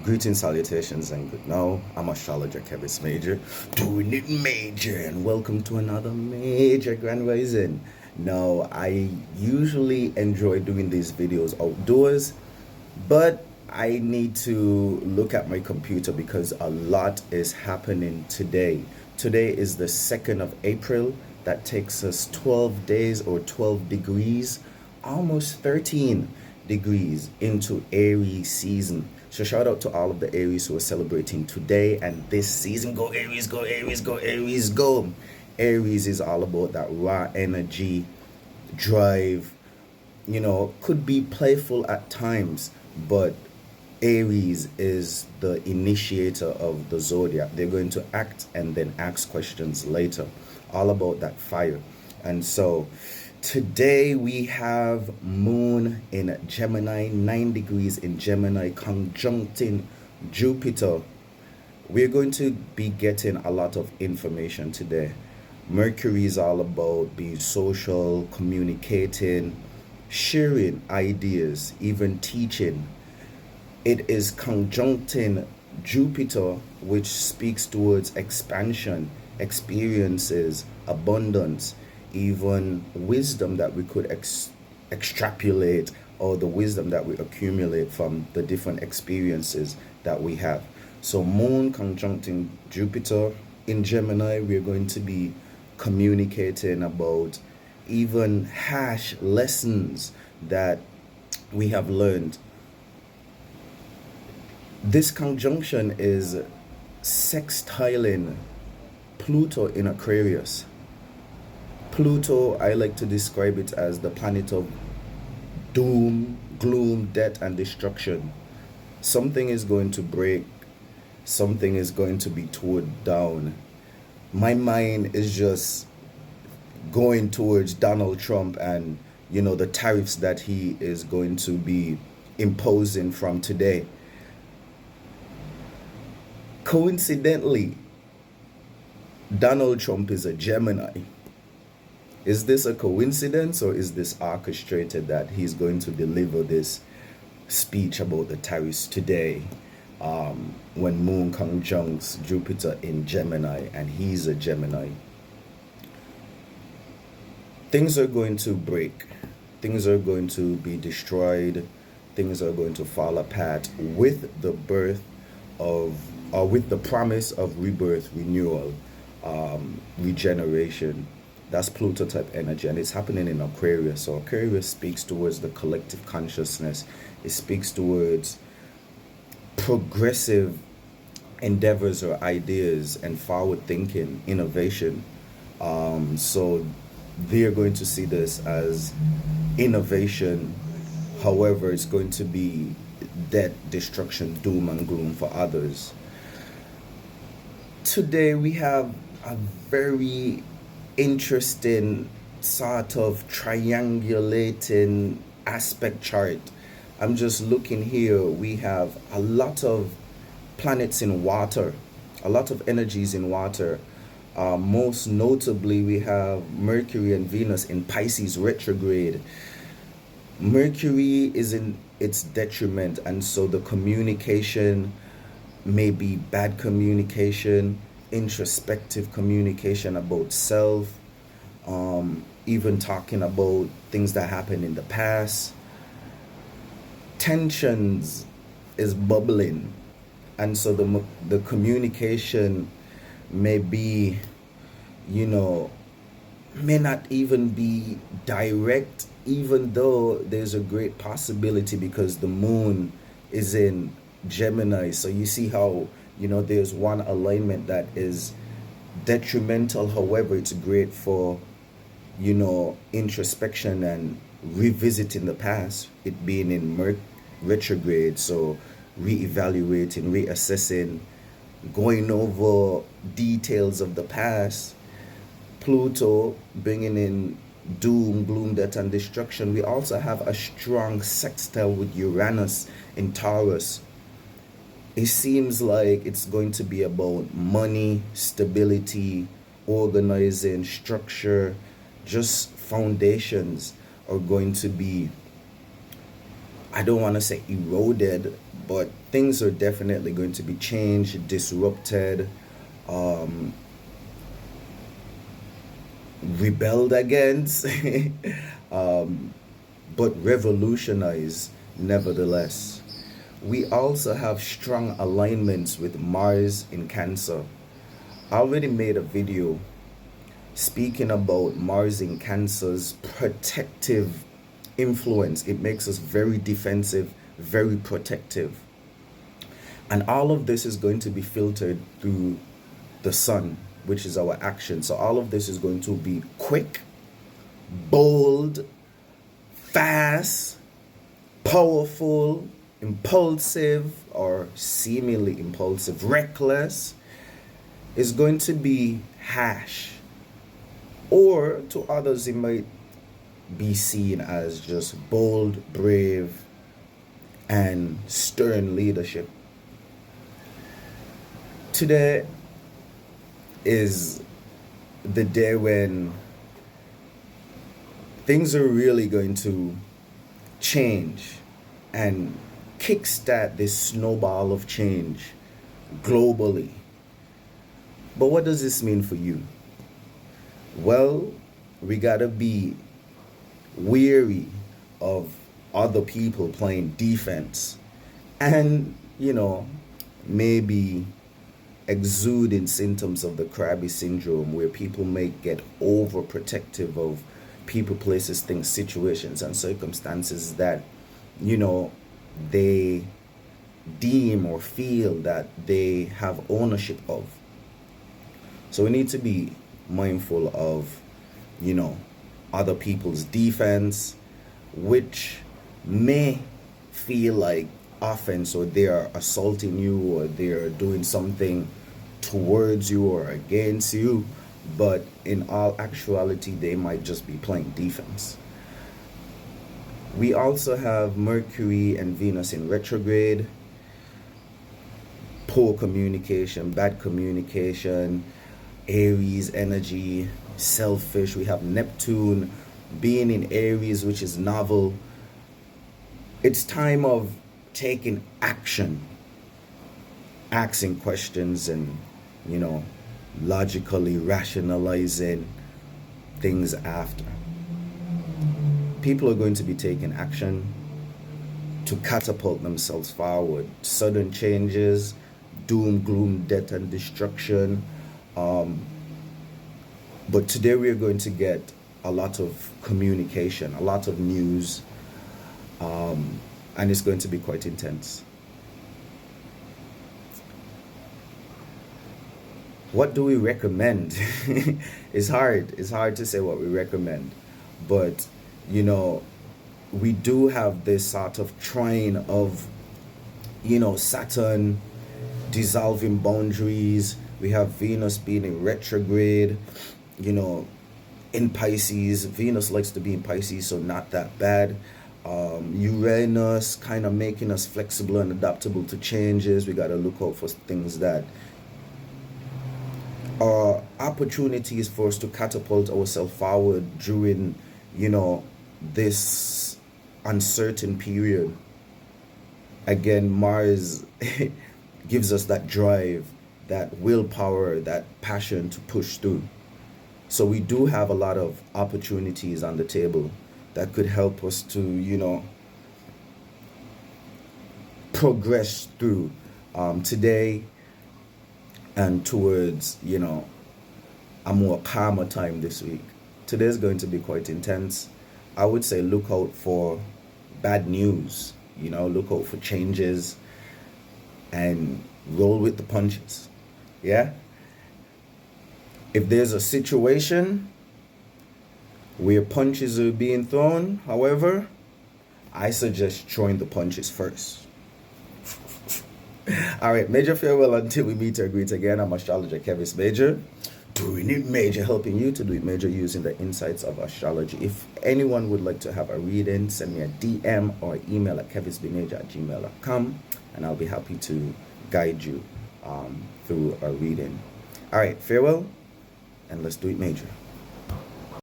Greetings, salutations, and good now. I'm astrologer Kevin Major, doing it major, and welcome to another major grand rising. Now, I usually enjoy doing these videos outdoors, but I need to look at my computer because a lot is happening today. Today is the 2nd of April. That takes us 12 days or 12 degrees, almost 13 degrees into Aries season. So shout out to all of the Aries who are celebrating today and this season. Go Aries, go Aries, go Aries, go. Aries is all about that raw energy, drive, could be playful at times, but Aries is the initiator of the zodiac. They're going to act and then ask questions later, all about that fire. And so today we have Moon in Gemini, 9 degrees in Gemini, conjuncting Jupiter. We're going to be getting a lot of information today. Mercury is all about being social, communicating, sharing ideas, even teaching. It is conjuncting Jupiter, which speaks towards expansion, experiences, abundance, even wisdom that we could extrapolate, or the wisdom that we accumulate from the different experiences that we have. So Moon conjuncting Jupiter in Gemini, we're going to be communicating about even hash lessons that we have learned. This conjunction is sextiling Pluto in Aquarius. Pluto, I like to describe it as the planet of doom, gloom, death, and destruction. Something is going to break, something is going to be torn down. My mind is just going towards Donald Trump and, the tariffs that he is going to be imposing from today. Coincidentally, Donald Trump is a Gemini. Is this a coincidence, or is this orchestrated that he's going to deliver this speech about the tariffs today, when Moon conjuncts Jupiter in Gemini and he's a Gemini? Things are going to break. Things are going to be destroyed. Things are going to fall apart with the birth of, or with the promise of rebirth, renewal, regeneration. That's Pluto type energy, and it's happening in Aquarius. So Aquarius speaks towards the collective consciousness. It speaks towards progressive endeavors or ideas and forward thinking, innovation. So they're going to see this as innovation. However, it's going to be death, destruction, doom, and gloom for others. Today we have a very interesting sort of triangulating aspect chart. I'm just looking here. We have a lot of planets in water, a lot of energies in water. Most notably, we have Mercury and Venus in Pisces retrograde. Mercury is in its detriment, and so the communication may be bad communication, introspective communication about self, even talking about things that happened in the past. Tensions is bubbling, and so the communication may be, may not even be direct, even though there's a great possibility because the Moon is in Gemini. So you see how, there's one alignment that is detrimental. However, it's great for, introspection and revisiting the past, it being in retrograde. So reevaluating, reassessing, going over details of the past. Pluto bringing in doom, gloom, death, and destruction. We also have a strong sextile with Uranus in Taurus. It seems like it's going to be about money, stability, organizing, structure, just foundations are going to be, I don't want to say eroded, but things are definitely going to be changed, disrupted, um, rebelled against, um, but revolutionized nevertheless. We also have strong alignments with Mars in Cancer. I already made a video speaking about Mars in Cancer's protective influence. It makes us very defensive, very protective. And all of this is going to be filtered through the sun, which is our action. So all of this is going to be quick, bold, fast, powerful, impulsive, or seemingly impulsive, reckless. Is going to be harsh. Or to others, it might be seen as just bold, brave, and stern leadership. Today is the day when things are really going to change and kickstart this snowball of change globally. But what does this mean for you? Well, we gotta be weary of other people playing defense and, maybe exuding symptoms of the crabby syndrome, where people may get overprotective of people, places, things, situations, and circumstances that, they deem or feel that they have ownership of. So we need to be mindful of, other people's defense, which may feel like offense, or they are assaulting you, or they're doing something towards you or against you, but in all actuality, they might just be playing defense. We also have Mercury and Venus in retrograde, poor communication, bad communication, Aries energy, selfish. We have Neptune being in Aries, which is novel. It's time of taking action, asking questions, and logically rationalizing things after. People are going to be taking action to catapult themselves forward. Sudden changes, doom, gloom, death, and destruction. But today we are going to get a lot of communication, a lot of news, and it's going to be quite intense. What do we recommend? It's hard to say what we recommend, but we do have this sort of trine of Saturn dissolving boundaries. We have Venus being in retrograde, in Pisces. Venus likes to be in Pisces, so not that bad. Uranus kind of making us flexible and adaptable to changes. We got to look out for things that are opportunities for us to catapult ourselves forward during, this uncertain period. Again, Mars gives us that drive, that willpower, that passion to push through. So we do have a lot of opportunities on the table that could help us to, progress through today and towards, a more calmer time this week. Today is going to be quite intense. I would say look out for bad news, look out for changes and roll with the punches. Yeah? If there's a situation where punches are being thrown, however, I suggest throwing the punches first. All right, major farewell until we meet or greet again. I'm astrologer Kevis Major, doing it major, helping you to do it major using the insights of astrology. If anyone would like to have a reading, send me a DM or email at kevisbmajor@gmail.com, and I'll be happy to guide you through a reading. All right, farewell, and let's do it major.